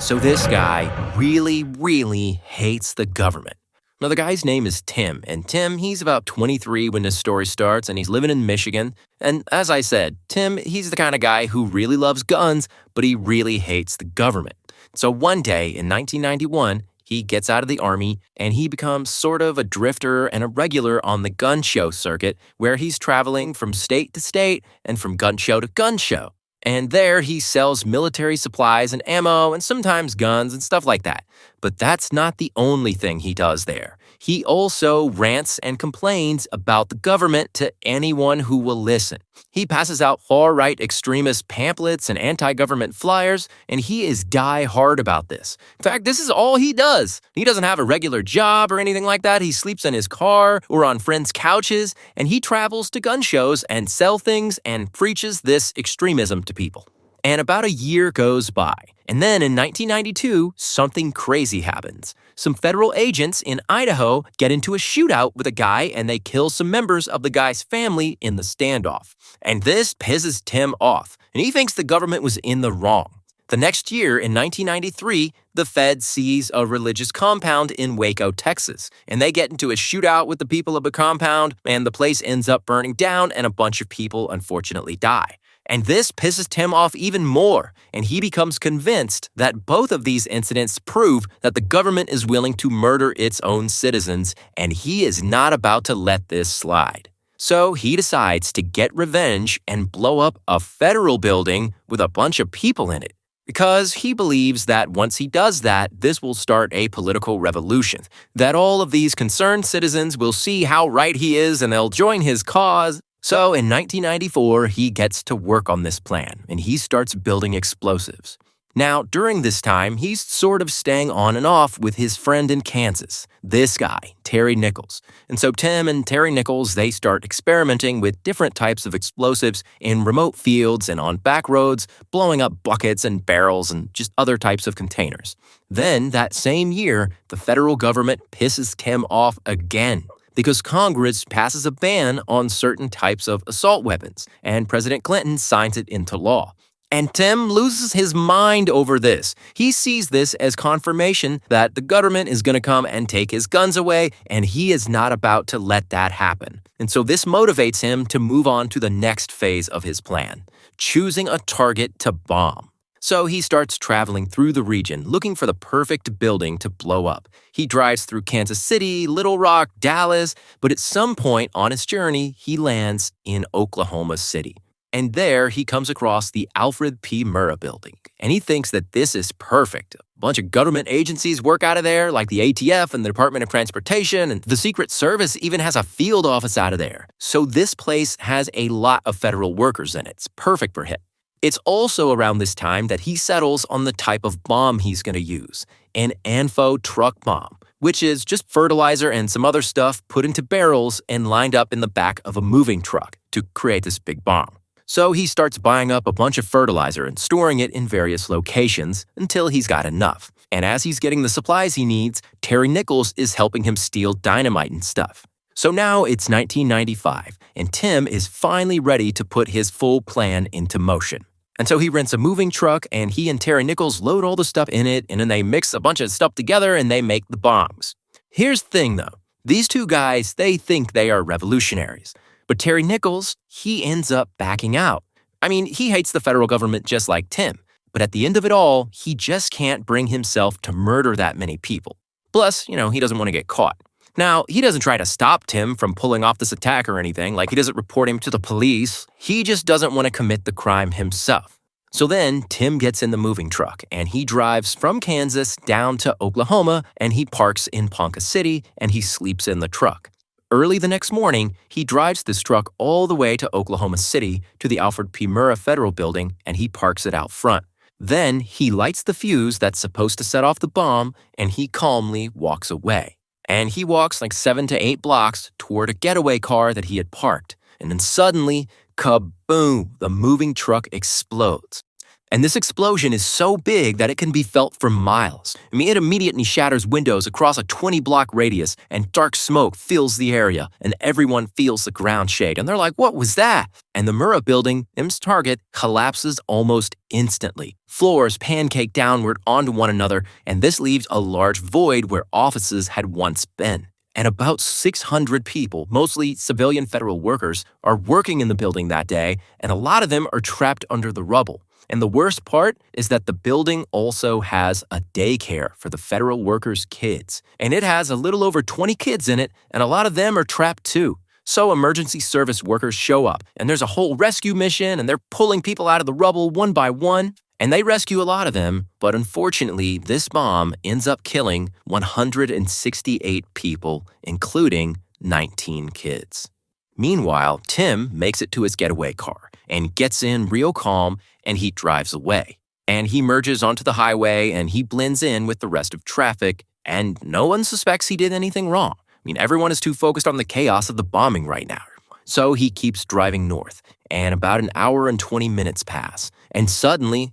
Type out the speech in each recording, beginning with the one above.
So this guy really hates the government. Now, the guy's name is Tim, and Tim, he's about 23 when this story starts, and he's living in Michigan. And as I said, Tim, he's the kind of guy who really loves guns, but he really hates the government. So one day in 1991, he gets out of the army, and he becomes sort of a drifter and a regular on the gun show circuit, where he's traveling from state to state and from gun show to gun show. And there he sells military supplies and ammo and sometimes guns and stuff like that. But that's not the only thing he does there. He also rants and complains about the government to anyone who will listen. He passes out far-right extremist pamphlets and anti-government flyers, and he is die-hard about this. In fact, this is all he does. He doesn't have a regular job or anything like that. He sleeps in his car or on friends' couches, and he travels to gun shows and sells things and preaches this extremism to people. And about a year goes by, and then in 1992, something crazy happens. Some federal agents in Idaho get into a shootout with a guy and they kill some members of the guy's family in the standoff. And this pisses Tim off, and he thinks the government was in the wrong. The next year, in 1993, the Fed seize a religious compound in Waco, Texas, and they get into a shootout with the people of the compound, and the place ends up burning down, and a bunch of people unfortunately die. And this pisses Tim off even more, and he becomes convinced that both of these incidents prove that the government is willing to murder its own citizens, and he is not about to let this slide. So he decides to get revenge and blow up a federal building with a bunch of people in it, because he believes that once he does that, this will start a political revolution, that all of these concerned citizens will see how right he is and they'll join his cause. So in 1994, he gets to work on this plan, and he starts building explosives. Now, during this time, he's sort of staying on and off with his friend in Kansas, this guy, Terry Nichols. And so Tim and Terry Nichols, they start experimenting with different types of explosives in remote fields and on back roads, blowing up buckets and barrels and just other types of containers. Then, that same year, the federal government pisses Tim off again, because Congress passes a ban on certain types of assault weapons, and President Clinton signs it into law. And Tim loses his mind over this. He sees this as confirmation that the government is going to come and take his guns away, and he is not about to let that happen. And so this motivates him to move on to the next phase of his plan, choosing a target to bomb. So he starts traveling through the region, looking for the perfect building to blow up. He drives through Kansas City, Little Rock, Dallas, but at some point on his journey, he lands in Oklahoma City. And there he comes across the Alfred P. Murrah building, and he thinks that this is perfect. A bunch of government agencies work out of there, like the ATF and the Department of Transportation, and the Secret Service even has a field office out of there. So this place has a lot of federal workers in it. It's perfect for him. It's also around this time that he settles on the type of bomb he's going to use, an ANFO truck bomb, which is just fertilizer and some other stuff put into barrels and lined up in the back of a moving truck to create this big bomb. So he starts buying up a bunch of fertilizer and storing it in various locations until he's got enough. And as he's getting the supplies he needs, Terry Nichols is helping him steal dynamite and stuff. So now it's 1995, and Tim is finally ready to put his full plan into motion. And so he rents a moving truck, and he and Terry Nichols load all the stuff in it, and then they mix a bunch of stuff together and they make the bombs. Here's the thing though, these two guys, they think they are revolutionaries. But Terry Nichols, he ends up backing out. I mean, he hates the federal government just like Tim, but at the end of it all, he just can't bring himself to murder that many people. Plus, he doesn't want to get caught. Now, he doesn't try to stop Tim from pulling off this attack or anything, like he doesn't report him to the police. He just doesn't want to commit the crime himself. So then, Tim gets in the moving truck, and he drives from Kansas down to Oklahoma, and he parks in Ponca City, and he sleeps in the truck. Early the next morning, he drives this truck all the way to Oklahoma City to the Alfred P. Murrah Federal Building, and he parks it out front. Then, he lights the fuse that's supposed to set off the bomb, and he calmly walks away. And he walks like 7 to 8 blocks toward a getaway car that he had parked. And then suddenly, kaboom, the moving truck explodes. And this explosion is so big that it can be felt for miles. It immediately shatters windows across a 20-block radius, and dark smoke fills the area, and everyone feels the ground shake. And they're like, what was that? And the Murrah building, Tim's target, collapses almost instantly. Floors pancake downward onto one another, and this leaves a large void where offices had once been. And about 600 people, mostly civilian federal workers, are working in the building that day, and a lot of them are trapped under the rubble. And the worst part is that the building also has a daycare for the federal workers' kids. And it has a little over 20 kids in it, and a lot of them are trapped too. So emergency service workers show up, and there's a whole rescue mission, and they're pulling people out of the rubble one by one. And they rescue a lot of them, but unfortunately, this bomb ends up killing 168 people, including 19 kids. Meanwhile, Tim makes it to his getaway car and gets in real calm, and he drives away. And he merges onto the highway, and he blends in with the rest of traffic, and no one suspects he did anything wrong. Everyone is too focused on the chaos of the bombing right now. So he keeps driving north, and about an hour and 20 minutes pass. And suddenly,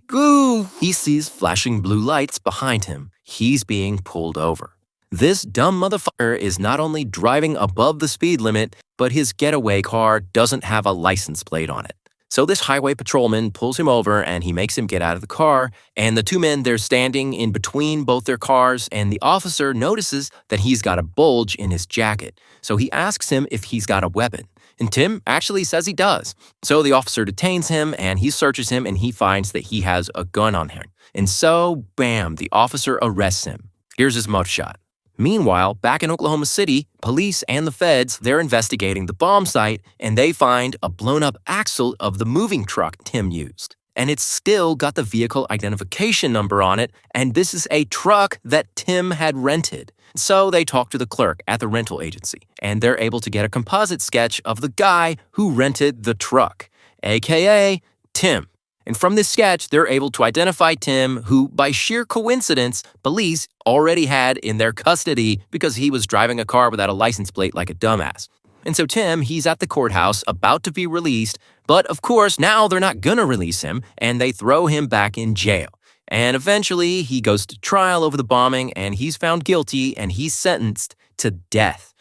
he sees flashing blue lights behind him. He's being pulled over. This dumb motherfucker is not only driving above the speed limit, but his getaway car doesn't have a license plate on it. So this highway patrolman pulls him over, and he makes him get out of the car, and the two men, they're standing in between both their cars, and the officer notices that he's got a bulge in his jacket. So he asks him if he's got a weapon. And Tim actually says he does. So the officer detains him, and he searches him, and he finds that he has a gun on him. And so, bam, the officer arrests him. Here's his mugshot. Meanwhile, back in Oklahoma City, police and the feds, they're investigating the bomb site, and they find a blown-up axle of the moving truck Tim used. And it's still got the vehicle identification number on it, and this is a truck that Tim had rented. So they talk to the clerk at the rental agency, and they're able to get a composite sketch of the guy who rented the truck, aka Tim. And from this sketch, they're able to identify Tim, who, by sheer coincidence, police already had in their custody because he was driving a car without a license plate like a dumbass. And so Tim, he's at the courthouse about to be released, but of course now they're not gonna release him, and they throw him back in jail. And eventually he goes to trial over the bombing, and he's found guilty, and he's sentenced to death.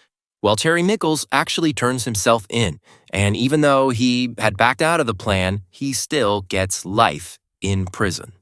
Well, Terry Nichols actually turns himself in, and even though he had backed out of the plan, he still gets life in prison.